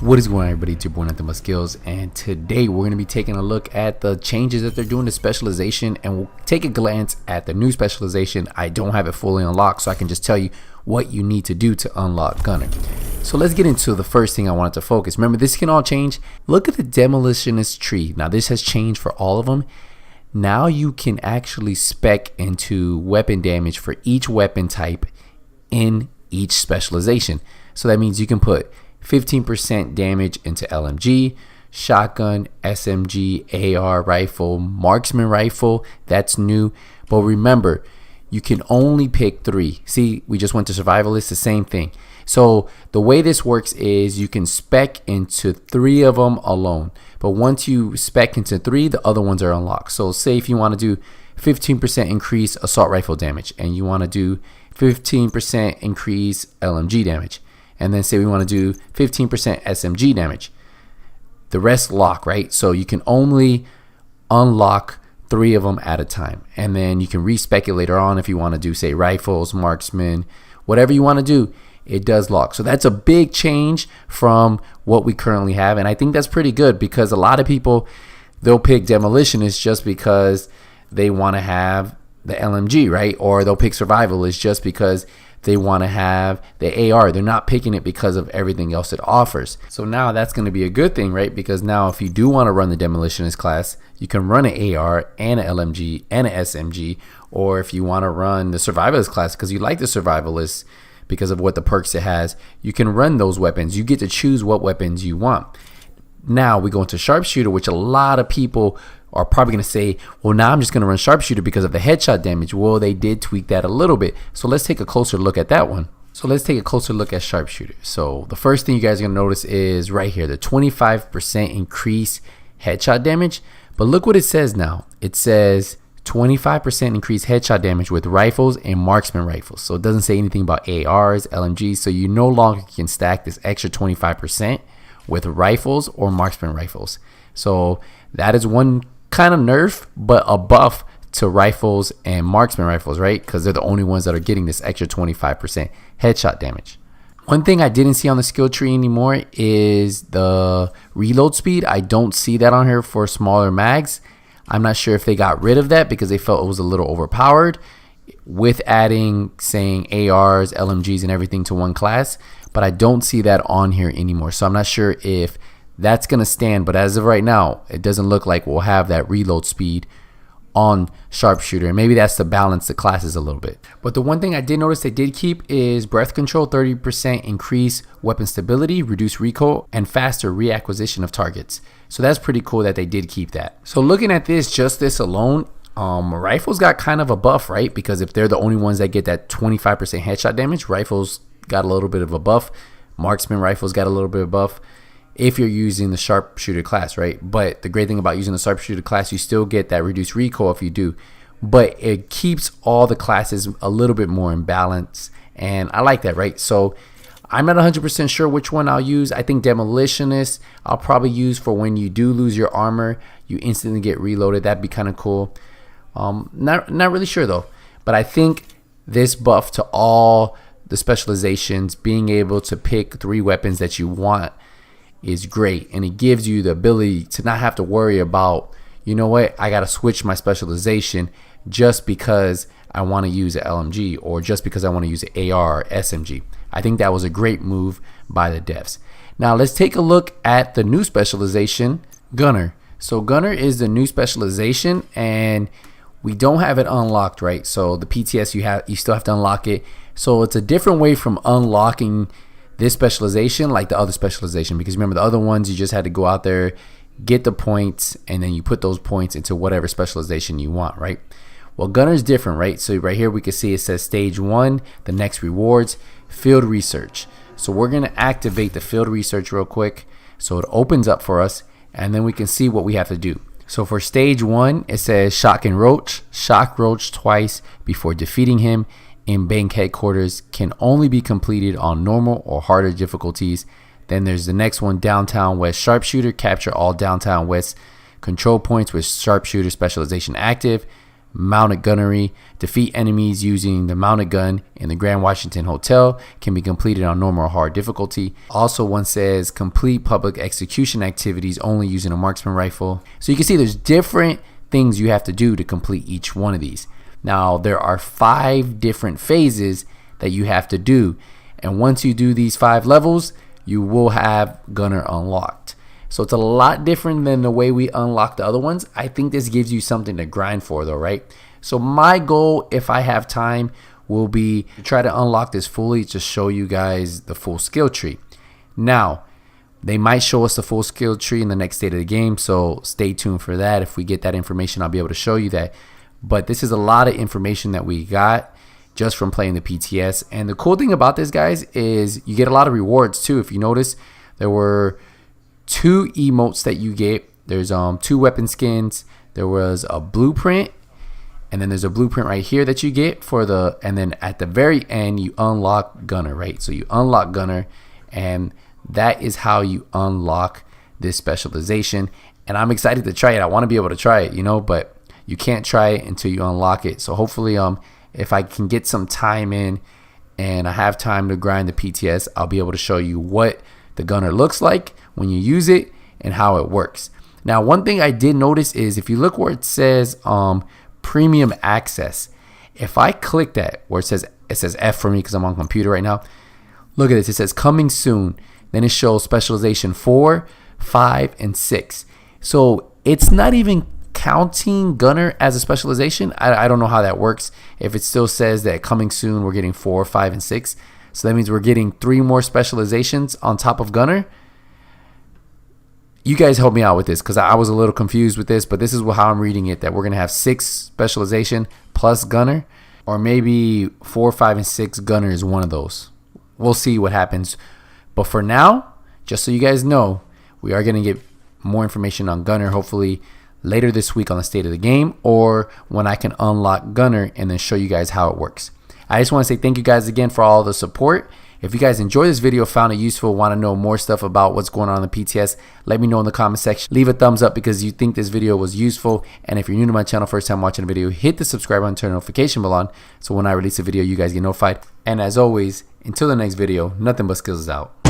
What is going on, everybody? It's your boy NothingButSkillz, and today we're going to be taking a look at the changes that they're doing to specialization, and we'll take a glance at the new specialization. I don't have it fully unlocked, so I can just tell you what you need to do to unlock Gunner. So let's get into the first thing I wanted to focus. Remember, this can all change. Look at the demolitionist tree. Now this has changed for all of them. Now you can actually spec into weapon damage for each weapon type in each specialization. So that means you can put 15% damage into LMG, shotgun, SMG, AR rifle, marksman rifle. That's new. But remember, you can only pick 3. See, we just went to survivalist, the same thing. So the way this works is you can spec into 3 of them alone. But once you spec into 3, the other ones are unlocked. So say if you want to do 15% increase assault rifle damage, and you want to do 15% increase LMG damage, and then say we want to do 15% SMG damage, the rest lock, right? So you can only unlock 3 of them at a time, and then you can respec it later on if you want to do, say, rifles, marksman, whatever you want to do. It does lock. So that's a big change from what we currently have, and I think that's pretty good, because a lot of people, they'll pick demolitionist just because they want to have the LMG, right? Or they'll pick survivalist just because they want to have the AR. They're not picking it because of everything else it offers. So now that's going to be a good thing, right? Because now if you do want to run the demolitionist class, you can run an AR and an LMG and an SMG. Or if you want to run the survivalist class because you like the survivalist because of what the perks it has, you can run those weapons. You get to choose what weapons you want. Now we go into sharpshooter, which a lot of people are probably going to say, well, now I'm just going to run sharpshooter because of the headshot damage. Well, they did tweak that a little bit. So let's take a closer look at that one. So let's take a closer look at sharpshooter. So the first thing you guys are going to notice is right here, the 25% increase headshot damage. But look what it says now. It says 25% increased headshot damage with rifles and marksman rifles. So it doesn't say anything about ARs, LMGs. So you no longer can stack this extra 25% with rifles or marksman rifles. So that is one kind of nerf, but a buff to rifles and marksman rifles, right? Because they're the only ones that are getting this extra 25% headshot damage. One thing I didn't see on the skill tree anymore is the reload speed. I don't see that on here for smaller mags. I'm not sure if they got rid of that because they felt it was a little overpowered with adding, saying, ARs, LMGs, and everything to one class. But I don't see that on here anymore. So I'm not sure if that's going to stand. But as of right now, it doesn't look like we'll have that reload speed on sharpshooter. And maybe that's to balance the classes a little bit. But the one thing I did notice they did keep is breath control, 30% increase weapon stability, reduce recoil, and faster reacquisition of targets. So that's pretty cool that they did keep that. So looking at this, just this alone, rifles got kind of a buff, right? Because if they're the only ones that get that 25% headshot damage, rifles got a little bit of a buff. Marksman rifles got a little bit of a buff if you're using the sharpshooter class, right? But the great thing about using the sharpshooter class, you still get that reduced recoil if you do. But it keeps all the classes a little bit more in balance, and I like that, right? So I'm not 100% sure which one I'll use. I think demolitionist I'll probably use for when you do lose your armor, you instantly get reloaded. That'd be kind of cool. Not really sure though. But I think this buff to all the specializations, being able to pick 3 weapons that you want, is great. And it gives you the ability to not have to worry about, you know what, I got to switch my specialization just because I want to use an LMG or just because I want to use an AR or SMG. I think that was a great move by the devs. Now let's take a look at the new specialization, Gunner. So Gunner is the new specialization, and we don't have it unlocked, right? So the PTS you still have to unlock it. So it's a different way from unlocking this specialization like the other specialization, because remember the other ones you just had to go out there, get the points, and then you put those points into whatever specialization you want, right? Well, Gunner's different, right? So right here we can see it says stage 1, the next rewards, field research. So we're going to activate the field research real quick so it opens up for us, and then we can see what we have to do. So for stage 1, it says shock roach twice before defeating him in bank headquarters, can only be completed on normal or harder difficulties. Then there's the next one, downtown west sharpshooter, capture all downtown west control points with sharpshooter specialization active. mounted gunnery. Defeat enemies using the mounted gun in the Grand Washington Hotel. Can be completed on normal or hard difficulty. Also, one says complete public execution activities only using a marksman rifle. So you can see there's different things you have to do to complete each one of these. Now, there are 5 different phases that you have to do. And once you do these 5 levels, you will have gunner unlocked. So it's a lot different than the way we unlock the other ones. I think this gives you something to grind for though, right? So my goal, if I have time, will be to try to unlock this fully to show you guys the full skill tree. Now, they might show us the full skill tree in the next state of the game, so stay tuned for that. If we get that information, I'll be able to show you that. But this is a lot of information that we got just from playing the PTS. And the cool thing about this, guys, is you get a lot of rewards too. If you notice, there were 2 emotes that you get. There's 2 weapon skins. There was a blueprint, and then there's a blueprint right here that you get for the, and then at the very end you unlock gunner, right? So you unlock gunner, and that is how you unlock this specialization. And I'm excited to try it. I want to be able to try it, you know, but you can't try it until you unlock it. So hopefully if I can get some time in and I have time to grind the PTS, I'll be able to show you what the gunner looks like when you use it and how it works. Now, one thing I did notice is if you look where it says premium access, if I click that where it says F for me because I'm on computer right now, look at this. It says coming soon. Then it shows specialization 4, 5, and 6. So it's not even counting gunner as a specialization. I don't know how that works. If it still says that coming soon, we're getting 4, 5, and 6. So that means we're getting 3 more specializations on top of gunner. You guys help me out with this because I was a little confused with this, but this is how I'm reading it, that we're going to have 6 specialization plus gunner, or maybe 4, 5, and 6 gunner is one of those. We'll see what happens. But for now, just so you guys know, we are going to get more information on gunner hopefully later this week on the state of the game, or when I can unlock gunner and then show you guys how it works. I just want to say thank you guys again for all the support. If you guys enjoyed this video, found it useful, want to know more stuff about what's going on in the PTS, let me know in the comment section. Leave a thumbs up because you think this video was useful. And if you're new to my channel, first time watching a video, hit the subscribe button, turn the notification bell on, so when I release a video, you guys get notified. And as always, until the next video, nothing but skills is out.